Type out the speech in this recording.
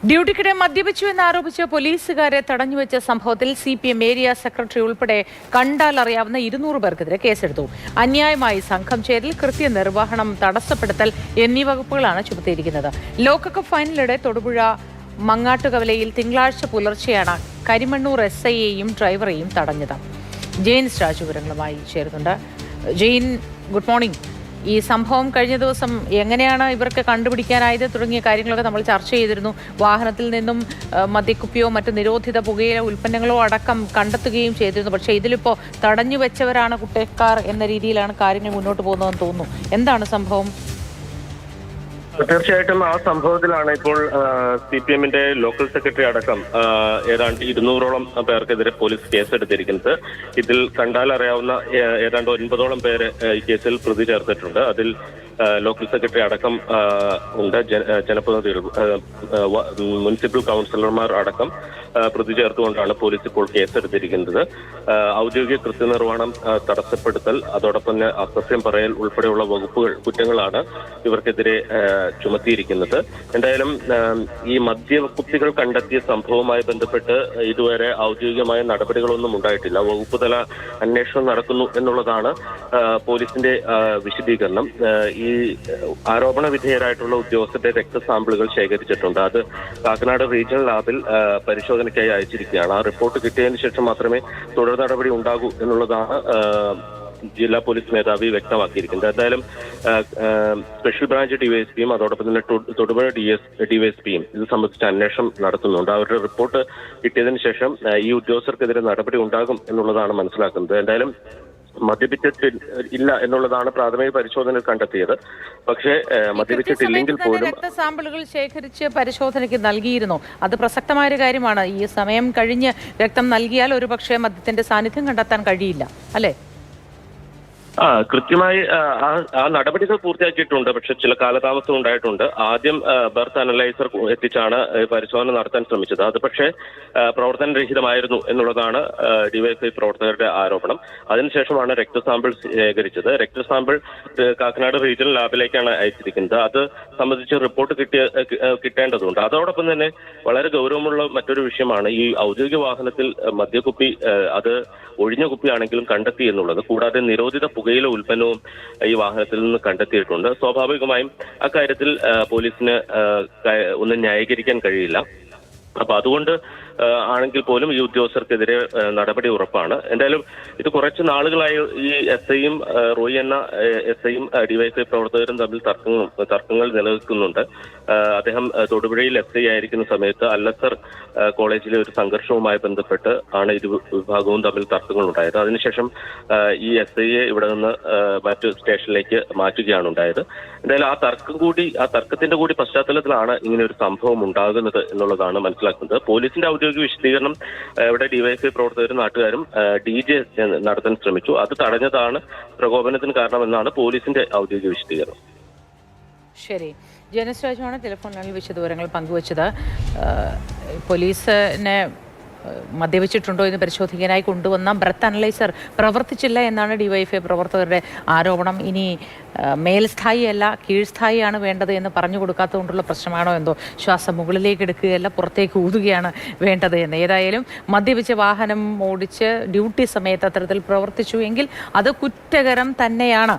ഡ്യൂട്ടിക്കിടെ മദ്യപിച്ചു എന്നാരോപിച്ച് പോലീസുകാരെ തടഞ്ഞുവെച്ച സംഭവത്തിൽ CPM ഏരിയ സെക്രട്ടറി ഉൾപ്പെടെ കണ്ടാൽ അറിയാവുന്ന 200 പേർക്കെതിരെ കേസെടുത്തു. അന്യായമായി സംഘം ചേരൽ, കൃത്യനിർവഹണം തടസ്സപ്പെടുത്തൽ എന്നീ വകുപ്പുകളാണ് ചുമത്തിയിരിക്കുന്നത്. ലോകകപ്പ് ഫൈനലിടെ തൊടുപുഴ മങ്ങാട്ടുകവലയിൽ തിങ്കളാഴ്ച പുലർച്ചെയാണ് കരിമണ്ണൂർ SIയെയും ഡ്രൈവറെയും തടഞ്ഞത്. ജെയിൻ രാജു വിവരങ്ങളുമായി ചേരുന്നുണ്ട്. Jain, good morning. ഈ സംഭവം കഴിഞ്ഞ ദിവസം എങ്ങനെയാണ് ഇവർക്ക് കണ്ടുപിടിക്കാനായത് തുടങ്ങിയ കാര്യങ്ങളൊക്കെ നമ്മൾ ചർച്ച ചെയ്തിരുന്നു. വാഹനത്തിൽ നിന്നും മദ്യക്കുപ്പിയോ മറ്റു നിരോധിത പുകയില ഉൽപ്പന്നങ്ങളോ അടക്കം കണ്ടെത്തുകയും ചെയ്തിരുന്നു. പക്ഷേ ഇതിലിപ്പോൾ തടഞ്ഞു വെച്ചവരാണ് കുറ്റക്കാർ എന്ന രീതിയിലാണ് കാര്യങ്ങൾ മുന്നോട്ട് പോകുന്നതെന്ന് തോന്നുന്നു. എന്താണ് സംഭവം? തീർച്ചയായിട്ടും ആ സംഭവത്തിലാണ് ഇപ്പോൾ CPMന്റെ ലോക്കൽ സെക്രട്ടറി അടക്കം ഏതാണ്ട് 200ഓളം പേർക്കെതിരെ പോലീസ് കേസെടുത്തിരിക്കുന്നത്. ഇതിൽ കണ്ടാൽ അറിയാവുന്ന ഏതാണ്ട് 9ഓളം പേര് ഈ കേസിൽ പ്രതി ചേർത്തിട്ടുണ്ട്. അതിൽ ലോക്കൽ സെക്രട്ടറി അടക്കം ഉണ്ട്, ജനപ്രതിനിധികൾ, മുനിസിപ്പൽ കൗൺസിലർമാർ അടക്കം പ്രതി ചേർത്തുകൊണ്ടാണ് പോലീസ് ഇപ്പോൾ കേസെടുത്തിരിക്കുന്നത്. ഔദ്യോഗിക കൃത്യനിർവഹണം തടസ്സപ്പെടുത്തൽ, അതോടൊപ്പം തന്നെ അസത്യം പറയൽ ഉൾപ്പെടെയുള്ള കുറ്റങ്ങളാണ് ഇവർക്കെതിരെ ചുമത്തിയിരിക്കുന്നത്. എന്തായാലും ഈ മദ്യക്കുപ്പികൾ കണ്ടെത്തിയ സംഭവവുമായി ബന്ധപ്പെട്ട് ഇതുവരെ ഔദ്യോഗികമായ നടപടികളൊന്നും ഉണ്ടായിട്ടില്ല. വകുപ്പ് തല അന്വേഷണം നടക്കുന്നു എന്നുള്ളതാണ് പോലീസിന്റെ വിശദീകരണം. ഈ ആരോപണ വിധേയരായിട്ടുള്ള ഉദ്യോഗസ്ഥരുടെ രക്തസാമ്പിളുകൾ ശേഖരിച്ചിട്ടുണ്ട്. അത് കാക്കനാട് റീജിയണൽ ലാബിൽ പരിശോധനയ്ക്കായി അയച്ചിരിക്കുകയാണ്. ആ റിപ്പോർട്ട് കിട്ടിയതിനു ശേഷം മാത്രമേ തുടർ നടപടി ഉണ്ടാകൂ എന്നുള്ളതാണ് ജില്ലാ പോലീസ് മേധാവി വ്യക്തമാക്കിയിരിക്കുന്നത്. എന്തായാലും സ്പെഷ്യൽ ബ്രാഞ്ച് DYSPയും അതോടൊപ്പം തന്നെ തൊടുപുഴ DYSPയും ഇത് സംബന്ധിച്ച് അന്വേഷണം നടത്തുന്നുണ്ട്. അവരുടെ റിപ്പോർട്ട് കിട്ടിയതിനു ശേഷം ഈ ഉദ്യോഗസ്ഥർക്കെതിരെ നടപടി ഉണ്ടാകും എന്നുള്ളതാണ് മനസ്സിലാക്കുന്നത്. എന്തായാലും മദ്യപിച്ചിട്ടില്ല എന്നുള്ളതാണ് പ്രാഥമിക പരിശോധനയിൽ കണ്ടെത്തിയത്. പക്ഷേ മദ്യപിച്ചിട്ടില്ലെങ്കിൽ പോലും രക്തസാമ്പിളുകൾ ശേഖരിച്ച് പരിശോധനയ്ക്ക് നൽകിയിരുന്നു. അത് പ്രസക്തമായ ഒരു കാര്യമാണ്. ഈ സമയം കഴിഞ്ഞ് രക്തം നൽകിയാൽ ഒരുപക്ഷെ മദ്യത്തിന്റെ സാന്നിധ്യം കണ്ടെത്താൻ കഴിയില്ല, അല്ലേ? കൃത്യമായി ആ നടപടികൾ പൂർത്തിയാക്കിയിട്ടുണ്ട്. പക്ഷെ ചില കാലതാമസം ഉണ്ടായിട്ടുണ്ട്. ആദ്യം ബർത്ത് അനലൈസർ എത്തിച്ചാണ് പരിശോധന നടത്താൻ ശ്രമിച്ചത്. അത് പക്ഷേ പ്രവർത്തനരഹിതമായിരുന്നു എന്നുള്ളതാണ് DYSI പ്രവർത്തകരുടെ ആരോപണം. അതിനുശേഷമാണ് രക്തസാമ്പിൾ ശേഖരിച്ചത്. രക്തസാമ്പിൾ കാക്കനാട് റീജിയണൽ ലാബിലേക്കാണ് അയച്ചിരിക്കുന്നത്. അത് സംബന്ധിച്ച് റിപ്പോർട്ട് കിട്ടേണ്ടതുണ്ട്. അതോടൊപ്പം തന്നെ വളരെ ഗൗരവമുള്ള മറ്റൊരു വിഷയമാണ് ഈ ഔദ്യോഗിക വാഹനത്തിൽ മദ്യക്കുപ്പി, അത് ഒഴിഞ്ഞ കുപ്പിയാണെങ്കിലും കണ്ടെത്തി എന്നുള്ളത്. കൂടാതെ നിരോധിത പുകയില ഉൽപ്പന്നവും ഈ വാഹനത്തിൽ നിന്ന് കണ്ടെത്തിയിട്ടുണ്ട്. സ്വാഭാവികമായും അക്കാര്യത്തിൽ പോലീസിന് ഒന്നും ന്യായീകരിക്കാൻ കഴിയില്ല. അപ്പൊ അതുകൊണ്ട് ആണെങ്കിൽ പോലും ഈ ഉദ്യോഗസ്ഥർക്കെതിരെ നടപടി ഉറപ്പാണ്. എന്തായാലും ഇത് കുറച്ച് നാളുകളായി ഈ SIയും റോയി എന്ന SIയും DYSI പ്രവർത്തകരും തമ്മിൽ തർക്കങ്ങൾ നിലനിൽക്കുന്നുണ്ട്. അദ്ദേഹം തൊടുപുഴയിൽ SI ആയിരിക്കുന്ന സമയത്ത് അല്ലസർ കോളേജിലെ ഒരു സംഘർഷവുമായി ബന്ധപ്പെട്ട് ആണ് ഇരു വിഭാഗവും തമ്മിൽ തർക്കങ്ങൾ ഉണ്ടായത്. അതിനുശേഷം ഈ SIയെ ഇവിടെ നിന്ന് മറ്റു സ്റ്റേഷനിലേക്ക് മാറ്റുകയാണ് ഉണ്ടായത്. എന്തായാലും ആ തർക്കത്തിന്റെ കൂടി പശ്ചാത്തലത്തിലാണ് ഇങ്ങനെ ഒരു സംഭവം ഉണ്ടാകുന്നത് എന്നുള്ളതാണ് മനസ്സിലാക്കുന്നത്. പോലീസിന്റെ ഔദ്യോഗിക വിശദീകരണം ഇവിടെ DYSI പ്രവർത്തകരും നാട്ടുകാരും DJ നടത്താൻ ശ്രമിച്ചു. അത് തടഞ്ഞതാണ് പ്രകോപനത്തിന് കാരണമെന്നാണ് പോലീസിന്റെ ഔദ്യോഗിക വിശദീകരണം. ശരി, ജെയിൻ രാജുവാണ് ടെലിഫോണിൽ വിശദവിവരങ്ങൾ പങ്കുവച്ചത്. പോലീസിനെ മദ്യപിച്ചിട്ടുണ്ടോ എന്ന് പരിശോധിക്കാനായി കൊണ്ടുവന്ന ബ്രത്ത് അനലൈസർ പ്രവർത്തിച്ചില്ല എന്നാണ് DYSI പ്രവർത്തകരുടെ ആരോപണം. ഇനി മേൽസ്ഥായിയല്ല കീഴ്സ്ഥായിയാണ് വേണ്ടത് എന്ന് പറഞ്ഞു കൊടുക്കാത്തതുകൊണ്ടുള്ള പ്രശ്നമാണോ എന്തോ? ശ്വാസം മുകളിലേക്ക് എടുക്കുകയല്ല പുറത്തേക്ക് ഊതുകയാണ് വേണ്ടത് എന്ന്. ഏതായാലും മദ്യപിച്ച് വാഹനം ഓടിച്ച് ഡ്യൂട്ടി സമയത്ത് അത്തരത്തിൽ പ്രവർത്തിച്ചു എങ്കിൽ അത് കുറ്റകരം തന്നെയാണ്.